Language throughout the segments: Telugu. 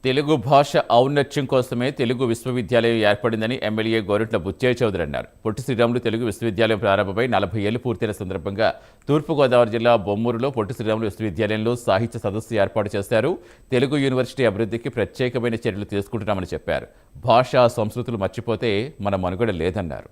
తెలుగు భాష ఔన్నత్యం కోసమే తెలుగు విశ్వవిద్యాలయం ఏర్పడిందని ఎమ్మెల్యే గోరంట్ల బుచ్చయ్య చౌదరి అన్నారు. పొట్టి శ్రీరాములు తెలుగు విశ్వవిద్యాలయం ప్రారంభమై 40 ఏళ్లు పూర్తయిన సందర్భంగా తూర్పుగోదావరి జిల్లా బొమ్మూరులో పొట్టి శ్రీరాములు విశ్వవిద్యాలయంలో సాహిత్య సదస్సు ఏర్పాటు చేశారు. తెలుగు యూనివర్సిటీ అభివృద్ధికి ప్రత్యేకమైన చర్యలు తీసుకుంటున్నామని చెప్పారు. భాషా సంస్కృతులు మర్చిపోతే మన మనుగడ లేదన్నారు.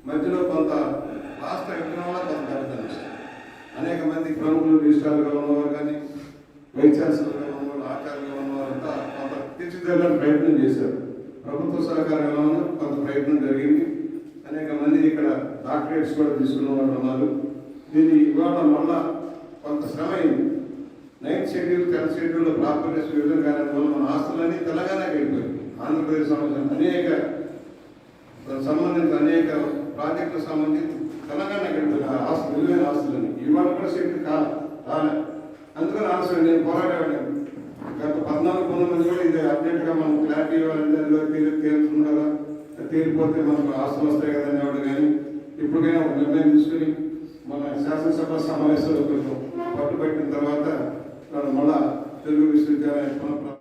మధ్యలో కొంత రాష్ట్ర విభజన వల్ల కొంత దెబ్బతింది. అనేక మంది ప్రముఖులు రిజిస్ట్రార్గా ఉన్నవారు కానీ వైస్ ఛాన్సలర్గా ఉన్నవారు ఆచార్యులుగా ఉన్నవారంతా కొంత తీర్చిదిద్దాలని ప్రయత్నం చేశారు. ప్రభుత్వ సహకారంలో కొంత ప్రయత్నం జరిగింది. అనేక మంది ఇక్కడ డాక్టరేట్స్ కూడా తీసుకున్న వాళ్ళు ఉన్నారు. దీన్ని ఇవాళ మళ్ళా కొంత శ్రమ అయింది. 9th షెడ్యూల్ 10th షెడ్యూల్లో ప్రాపర్టీస్ విభజన కారణం వల్ల మన ఆస్తులన్నీ తెలంగాణకి వెళ్ళిపోయింది. ఆంధ్రప్రదేశ్ సంబంధించిన అనేక ప్రాజెక్టులకు సంబంధించి తెలంగాణకి వెళ్ళిపోయిన విలువైన ఆస్తులని ఇవాళ కూడా షెడ్యూల్ రాలే. అందుకని ఆస్తులు నేను పోరాడేవాడిని. గత 14 మంది కూడా ఇది అప్డేట్గా మనం క్లారిటీ ఇవ్వాలంటే అందులో తేలుతుంది కదా, తేలిపోతే మనకు ఆస్తులు వస్తాయి కదా అనేవాడు. కానీ ఇప్పటికైనా ఒక నిర్ణయం తీసుకుని మన శాసనసభ సమావేశాలు కొంచెం పట్టుబట్టిన తర్వాత మళ్ళా తెలుగు విశ్వవిద్యాలయం